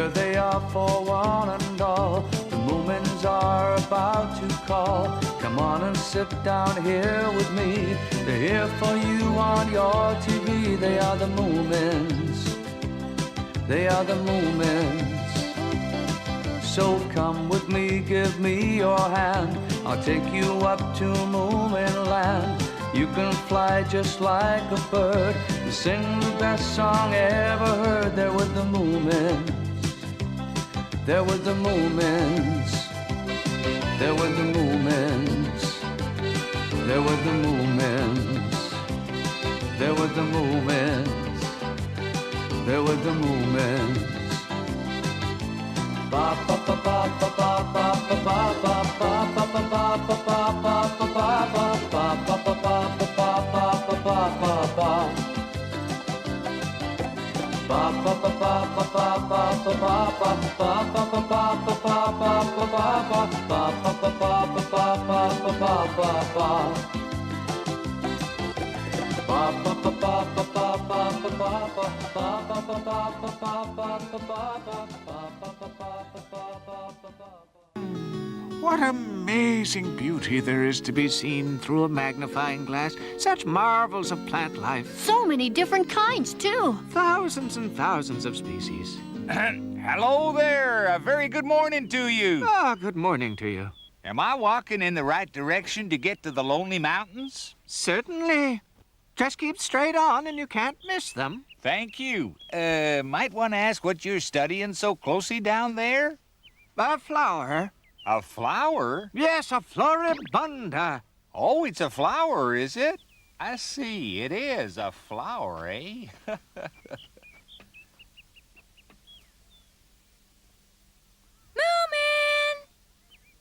Here they are for one and all. The Moomins are about to call. Come on and sit down here with me. They're here for you on your TV. They are the Moomins. They are the Moomins. So come with me, give me your hand. I'll take you up to Moomin land. You can fly just like a bird and sing the best song ever heard. There with the Moomins. There with the Moomins. There with the Moomins. There with the Moomins. There with the Moomins. There with the Moomins. Ba ba ba ba ba ba ba ba ba ba ba ba ba ba ba ba What amazing beauty there is to be seen through a magnifying glass. Such marvels of plant life. So many different kinds, too. Thousands and thousands of species. Hello there. A very good morning to you. Ah, good morning to you. Am I walking in the right direction to get to the Lonely Mountains? Certainly. Just keep straight on and you can't miss them. Thank you. Might want to ask what you're studying so closely down there? A flower. A flower? Yes, a floribunda. Oh, it's a flower, is it? I see. It is a flower, eh? Moomin!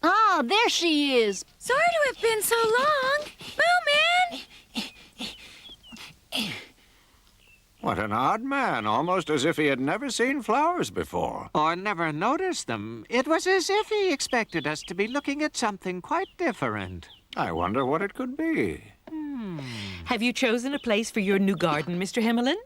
Ah, there she is. Sorry to have been so long. Moomin! What an odd man, almost as if he had never seen flowers before. Or never noticed them. It was as if he expected us to be looking at something quite different. I wonder what it could be. Have you chosen a place for your new garden, Mr. Himmelin?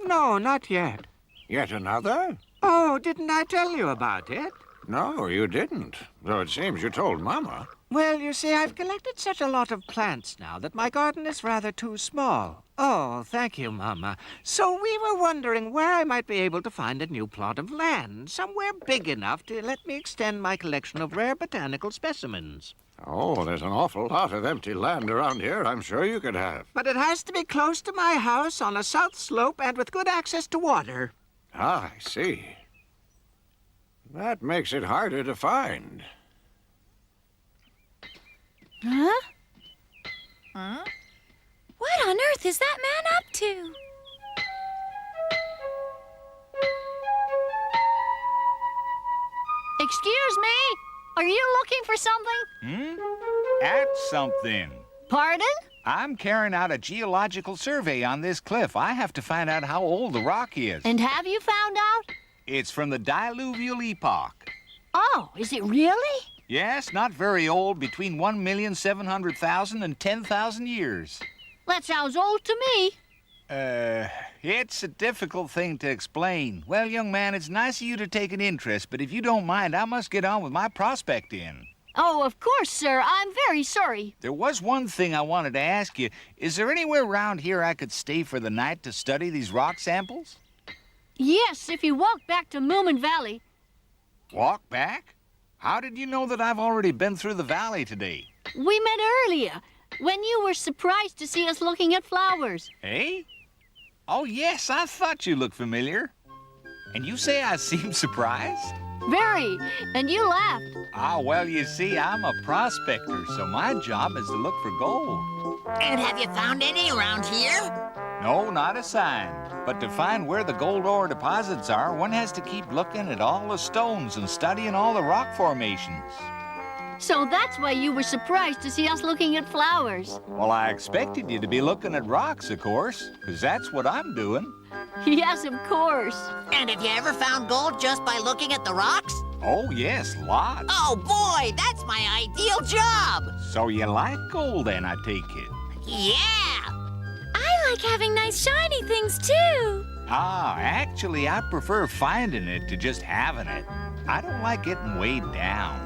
No, not yet. Yet another? Oh, didn't I tell you about it? No, you didn't. Though it seems you told Mama. Well, you see, I've collected such a lot of plants now that my garden is rather too small. Oh, thank you, Mama. So we were wondering where I might be able to find a new plot of land, somewhere big enough to let me extend my collection of rare botanical specimens. Oh, there's an awful lot of empty land around here I'm sure you could have. But it has to be close to my house on a south slope and with good access to water. Ah, I see. That makes it harder to find. Huh? Huh? What on earth is that man up to? Excuse me? Are you looking for something? At something. Pardon? I'm carrying out a geological survey on this cliff. I have to find out how old the rock is. And have you found out? It's from the diluvial epoch. Oh, is it really? Yes, not very old, between 1,700,000 and 10,000 years. That sounds old to me. It's a difficult thing to explain. Well, young man, it's nice of you to take an interest, but if you don't mind, I must get on with my prospecting. Oh, of course, sir. I'm very sorry. There was one thing I wanted to ask you. Is there anywhere around here I could stay for the night to study these rock samples? Yes, if you walk back to Moominvalley. Walk back? How did you know that I've already been through the valley today? We met earlier, when you were surprised to see us looking at flowers. Eh? Oh, yes, I thought you looked familiar. And you say I seem surprised? Very, and you laughed. Ah, well, you see, I'm a prospector, so my job is to look for gold. And have you found any around here? No, not a sign. But to find where the gold ore deposits are, one has to keep looking at all the stones and studying all the rock formations. So that's why you were surprised to see us looking at flowers. Well, I expected you to be looking at rocks, of course, because that's what I'm doing. Yes, of course. And have you ever found gold just by looking at the rocks? Oh, yes, lots. Oh, boy, that's my ideal job. So you like gold, then, I take it? Yeah. I like having nice shiny things, too. Actually, I prefer finding it to just having it. I don't like getting weighed down.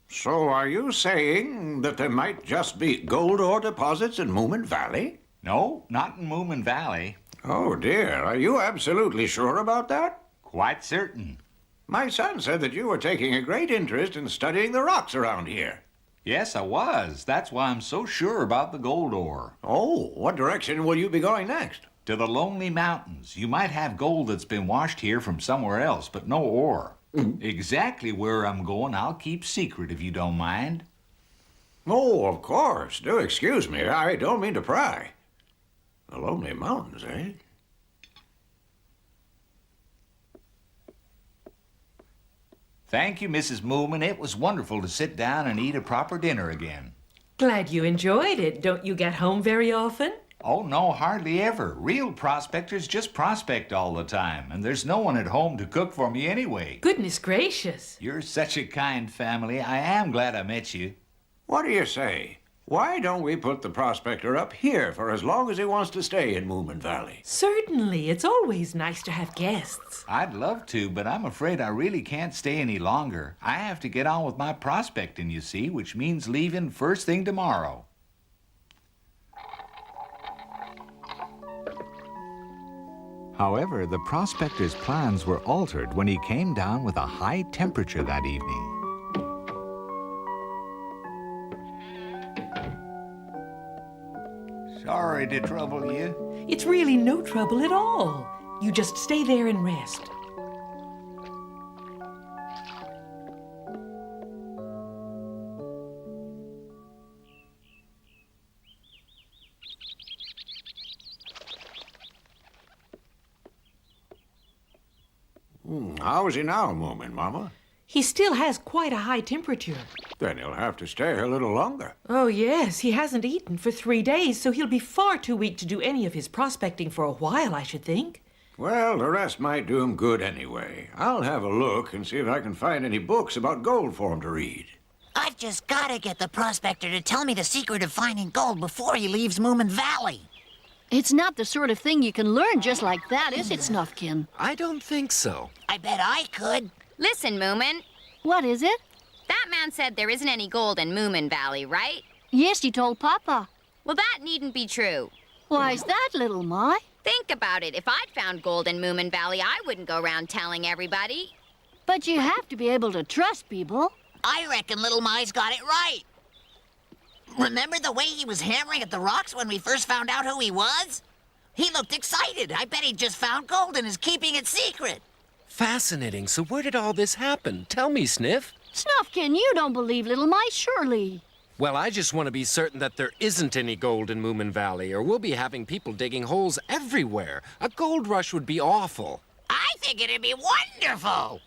So are you saying that there might just be gold ore deposits in Moomin Valley? No, not in Moomin Valley. Oh, dear. Are you absolutely sure about that? Quite certain. My son said that you were taking a great interest in studying the rocks around here. Yes, I was. That's why I'm so sure about the gold ore. Oh, what direction will you be going next? To the Lonely Mountains. You might have gold that's been washed here from somewhere else, but no ore. Exactly where I'm going, I'll keep secret if you don't mind. Oh, of course. Do excuse me. I don't mean to pry. The Lonely Mountains, eh? Thank you, Mrs. Moomin. It was wonderful to sit down and eat a proper dinner again. Glad you enjoyed it. Don't you get home very often? Oh, no, hardly ever. Real prospectors just prospect all the time, and there's no one at home to cook for me anyway. Goodness gracious. You're such a kind family. I am glad I met you. What do you say? Why don't we put the prospector up here for as long as he wants to stay in Moomin Valley? Certainly. It's always nice to have guests. I'd love to, but I'm afraid I really can't stay any longer. I have to get on with my prospecting, you see, which means leaving first thing tomorrow. However, the prospector's plans were altered when he came down with a high temperature that evening. Sorry to trouble you. It's really no trouble at all. You just stay there and rest. How is he now, Moomin, Mama? He still has quite a high temperature. Then he'll have to stay a little longer. Oh, yes. He hasn't eaten for 3 days, so he'll be far too weak to do any of his prospecting for a while, I should think. Well, the rest might do him good anyway. I'll have a look and see if I can find any books about gold for him to read. I've just got to get the prospector to tell me the secret of finding gold before he leaves Moomin Valley. It's not the sort of thing you can learn just like that, is it, Snufkin? I don't think so. I bet I could. Listen, Moomin. What is it? That man said there isn't any gold in Moomin Valley, right? Yes, he told Papa. Well, that needn't be true. Why's that, little Mai? Think about it. If I'd found gold in Moomin Valley, I wouldn't go around telling everybody. But you have to be able to trust people. I reckon Little Mai's got it right. Remember the way he was hammering at the rocks when we first found out who he was? He looked excited. I bet he just found gold and is keeping it secret. Fascinating. So where did all this happen? Tell me, Sniff. Snufkin, you don't believe little Mai, surely. Well, I just want to be certain that there isn't any gold in Moomin Valley, or we'll be having people digging holes everywhere. A gold rush would be awful. I think it'd be wonderful.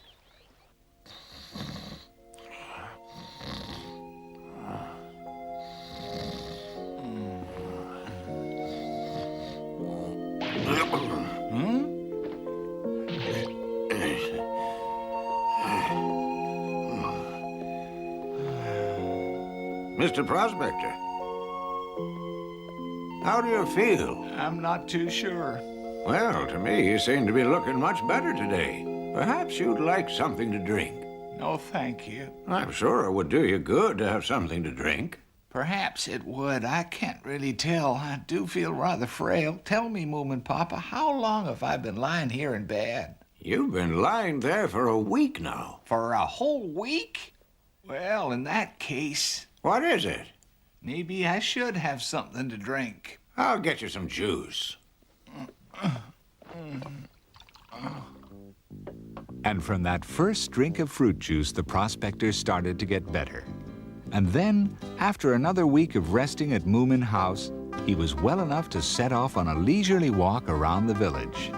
Mr. Prospector, how do you feel? I'm not too sure. Well, to me, you seem to be looking much better today. Perhaps you'd like something to drink. No, thank you. I'm sure it would do you good to have something to drink. Perhaps it would. I can't really tell. I do feel rather frail. Tell me, Moomin Papa, how long have I been lying here in bed? You've been lying there for a week now. For a whole week? Well, in that case, What is it? maybe I should have something to drink. I'll get you some juice. And from that first drink of fruit juice, the prospector started to get better. And then, after another week of resting at Moomin House, he was well enough to set off on a leisurely walk around the village.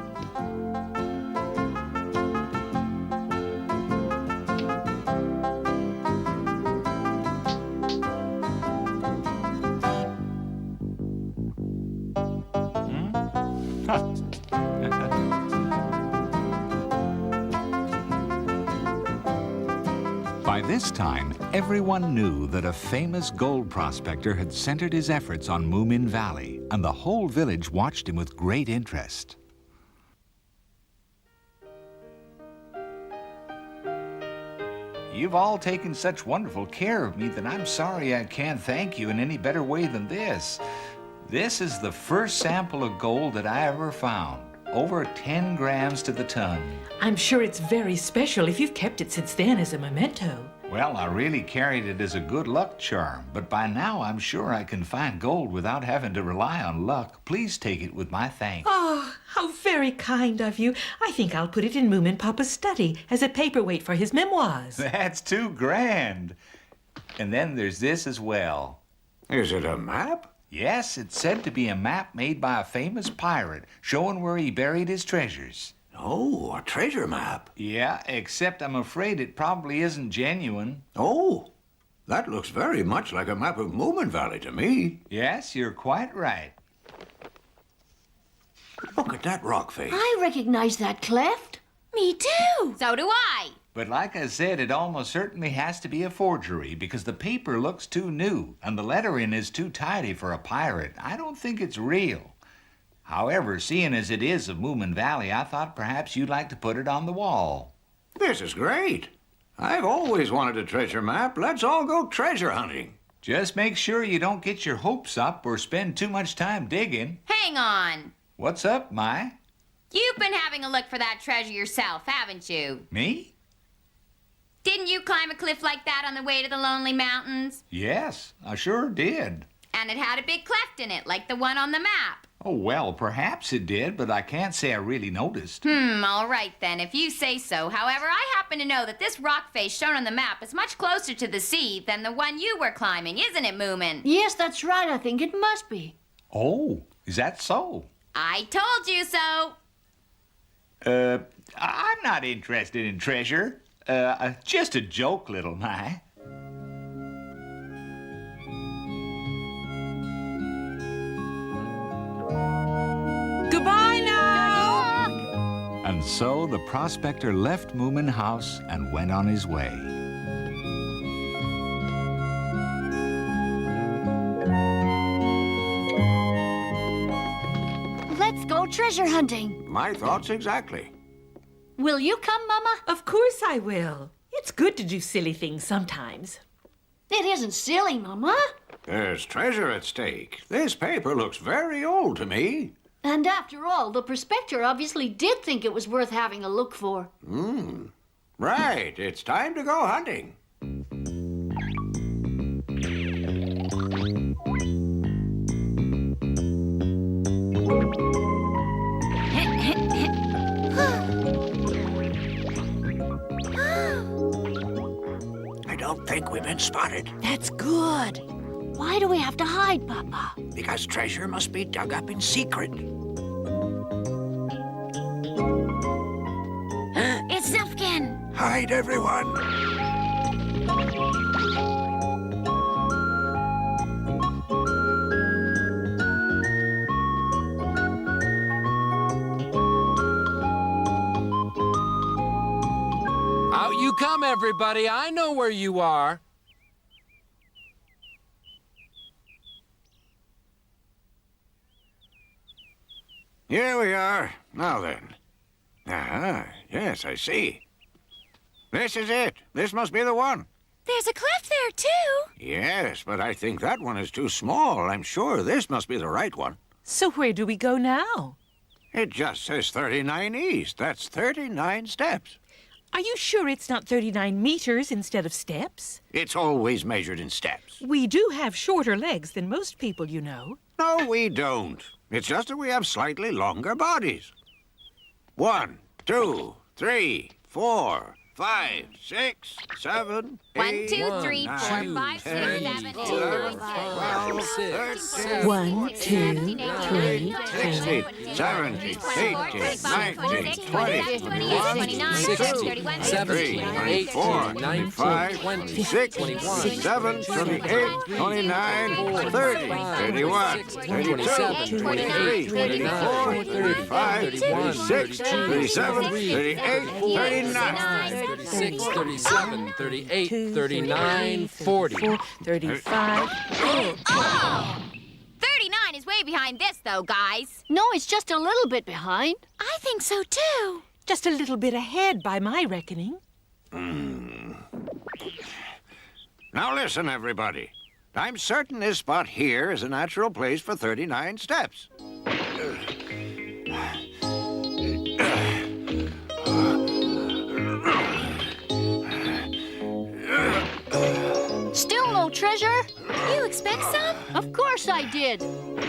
By By this time, everyone knew that a famous gold prospector had centered his efforts on Moominvalley, and the whole village watched him with great interest. You've all taken such wonderful care of me that I'm sorry I can't thank you in any better way than this. This is the first sample of gold that I ever found. Over 10 grams to the ton. I'm sure it's very special if you've kept it since then as a memento. Well, I really carried it as a good luck charm, but by now I'm sure I can find gold without having to rely on luck. Please take it with my thanks. Oh, how very kind of you. I think I'll put it in Moomin Papa's study as a paperweight for his memoirs. That's too grand. And then there's this as well. Is it a map? Yes, it's said to be a map made by a famous pirate showing where he buried his treasures. Oh, a treasure map. Yeah, except I'm afraid it probably isn't genuine. Oh, that looks very much like a map of Moominvalley to me. Yes, you're quite right. Look at that rock face. I recognize that cleft. Me too. So do I. But like I said, it almost certainly has to be a forgery because the paper looks too new and the lettering is too tidy for a pirate. I don't think it's real. However, seeing as it is of Moominvalley, I thought perhaps you'd like to put it on the wall. This is great. I've always wanted a treasure map. Let's all go treasure hunting. Just make sure you don't get your hopes up or spend too much time digging. Hang on. What's up, Mai? You've been having a look for that treasure yourself, haven't you? Me? Didn't you climb a cliff like that on the way to the Lonely Mountains? Yes, I sure did. And it had a big cleft in it, like the one on the map. Oh, well, perhaps it did, but I can't say I really noticed. All right then, if you say so. However, I happen to know that this rock face shown on the map is much closer to the sea than the one you were climbing, isn't it, Moomin? Yes, that's right. I think it must be. Oh, is that so? I told you so. I'm not interested in treasure. Just a joke, little Mai. Goodbye now! And so the prospector left Moomin House and went on his way. Let's go treasure hunting. My thoughts exactly. Will you come, Mama? Of course I will. It's good to do silly things sometimes. It isn't silly, Mama. There's treasure at stake. This paper looks very old to me. And after all, the prospector obviously did think it was worth having a look for. Right, it's time to go hunting. I don't think we've been spotted. That's good. Why do we have to hide, Papa? Because treasure must be dug up in secret. It's Zufkin. Hide, everyone. Out you come, everybody. I know where you are. Here we are. Now then. Ah, yes, I see. This is it. This must be the one. There's a cleft there, too. Yes, but I think that one is too small. I'm sure this must be the right one. So where do we go now? It just says 39 east. That's 39 steps. Are you sure it's not 39 meters instead of steps? It's always measured in steps. We do have shorter legs than most people, you know. No, we don't. It's just that we have slightly longer bodies. 1, 2, 3, 4, 5, 6, 7, 1, 8, 2, 3, 4, 5, 6, 7, 8, 9, 12, 13, 1, 2, 3, 16, 17, 18, 19, 20, 21, 22, 23, 24, 25, 26, 27, 28, 29, 30, 31, 32, 23, 24, 35, 36, 37, 38, 39. 36, 37, 38, 39, 40. 35. 39 is way behind this, though, guys. No, it's just a little bit behind. I think so, too. Just a little bit ahead by my reckoning. Now listen, everybody. I'm certain this spot here is a natural place for 39 steps. Still no treasure? You expect some? Of course I did.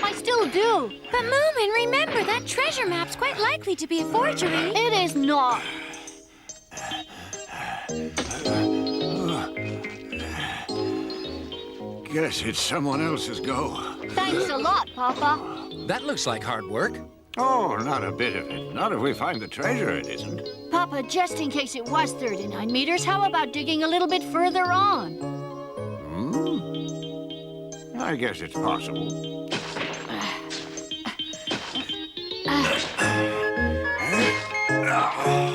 I still do. But Moomin, remember, that treasure map's quite likely to be a forgery. It is not. Guess it's someone else's go. Thanks a lot, Papa. That looks like hard work. Oh, not a bit of it. Not if we find the treasure, it isn't. Papa, just in case it was 39 meters, how about digging a little bit further on? I guess it's possible.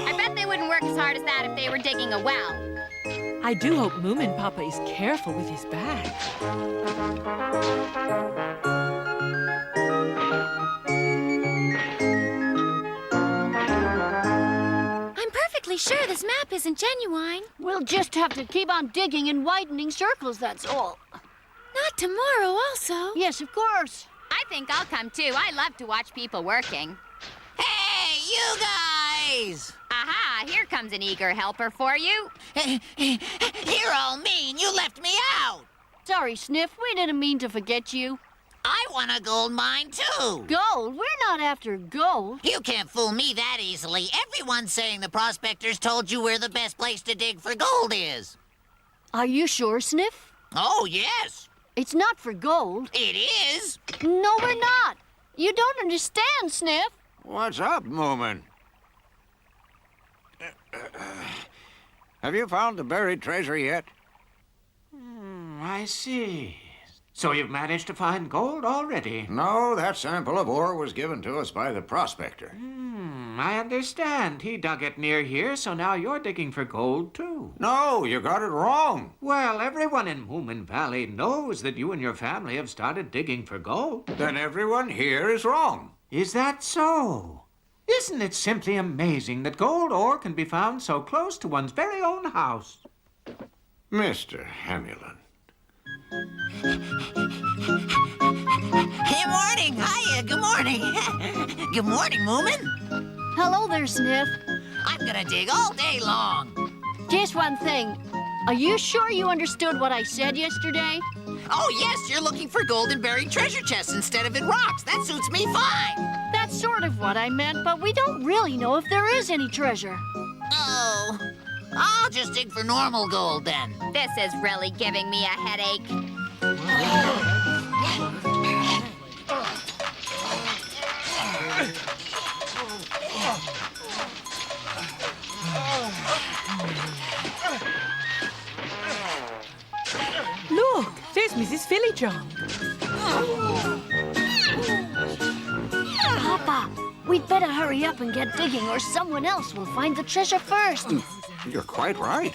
I bet they wouldn't work as hard as that if they were digging a well. I do hope Moomin Papa is careful with his bag. I'm perfectly sure this map isn't genuine. We'll just have to keep on digging in widening circles, that's all. Not tomorrow, also. Yes, of course. I think I'll come too. I love to watch people working. Hey, you guys! Aha, here comes an eager helper for you. You're all mean. You left me out. Sorry, Sniff. We didn't mean to forget you. I want a gold mine, too. Gold? We're not after gold. You can't fool me that easily. Everyone's saying the prospectors told you where the best place to dig for gold is. Are you sure, Sniff? Oh, yes. It's not for gold. It is. No, we're not. You don't understand, Sniff. What's up, Moomin? Have you found the buried treasure yet? I see. So you've managed to find gold already? No, that sample of ore was given to us by the prospector. I understand. He dug it near here, so now you're digging for gold, too. No, you got it wrong. Well, everyone in Moominvalley knows that you and your family have started digging for gold. Then everyone here is wrong. Is that so? Isn't it simply amazing that gold ore can be found so close to one's very own house? Mr. Hamulin. Good morning. Hiya. Good morning. Good morning, Moomin. Hello there, Sniff. I'm gonna dig all day long. Just one thing. Are you sure you understood what I said yesterday? Oh, yes, you're looking for gold in buried treasure chests instead of in rocks. That suits me fine. That's sort of what I meant, but we don't really know if there is any treasure. Oh, I'll just dig for normal gold then. This is really giving me a headache. Look, there's Mrs. Phillyjohn. Papa, we'd better hurry up and get digging, or someone else will find the treasure first. You're quite right.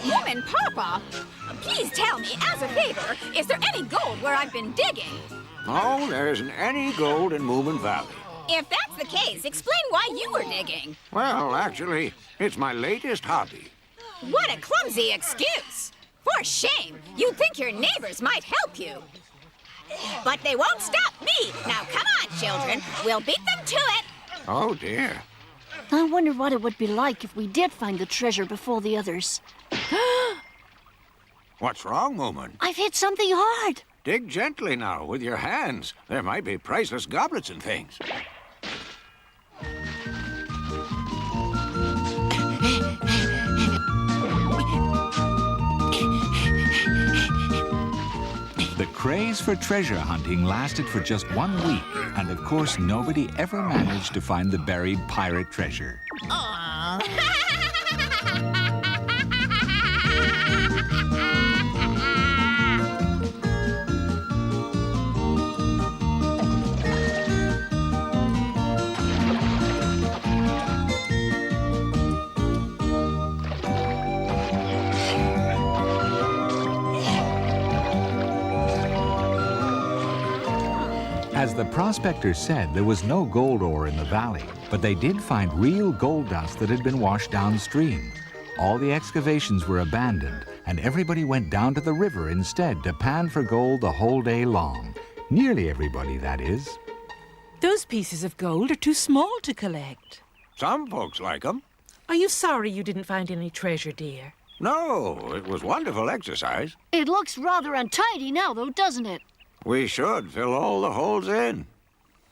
Moomin Papa, please tell me, as a favor, is there any gold where I've been digging? No, there isn't any gold in Moominvalley. If that's the case, explain why you were digging. Well, actually, it's my latest hobby. What a clumsy excuse. For shame. You'd think your neighbors might help you. But they won't stop me. Now, come on, children. We'll beat them to it. Oh, dear. I wonder what it would be like if we did find the treasure before the others. What's wrong, Moomin? I've hit something hard. Dig gently now with your hands. There might be priceless goblets and things. The craze for treasure hunting lasted for just 1 week, and of course nobody ever managed to find the buried pirate treasure. As the prospectors said, there was no gold ore in the valley, but they did find real gold dust that had been washed downstream. All the excavations were abandoned, and everybody went down to the river instead to pan for gold the whole day long. Nearly everybody, that is. Those pieces of gold are too small to collect. Some folks like 'em. Are you sorry you didn't find any treasure, dear? No, it was wonderful exercise. It looks rather untidy now, though, doesn't it? We should fill all the holes in.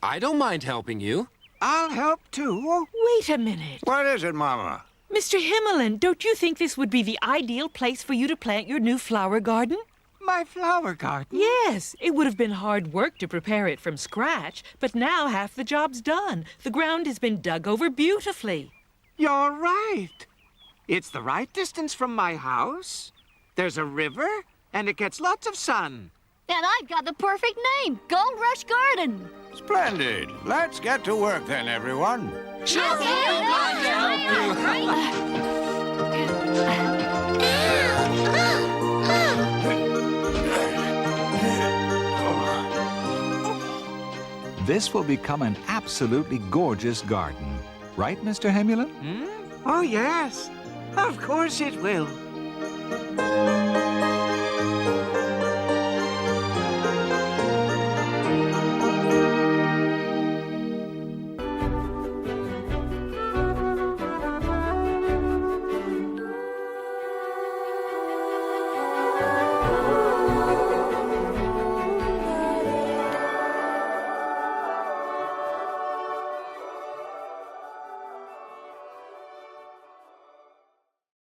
I don't mind helping you. I'll help too. Wait a minute. What is it, Mama? Mr. Himmelin, don't you think this would be the ideal place for you to plant your new flower garden? My flower garden? Yes, it would have been hard work to prepare it from scratch, but now half the job's done. The ground has been dug over beautifully. You're right. It's the right distance from my house. There's a river, and it gets lots of sun. And I've got the perfect name, Gold Rush Garden. Splendid. Let's get to work then, everyone. Sure, This will become an absolutely gorgeous garden. Right, Mr. Hemulin? Oh, yes. Of course it will.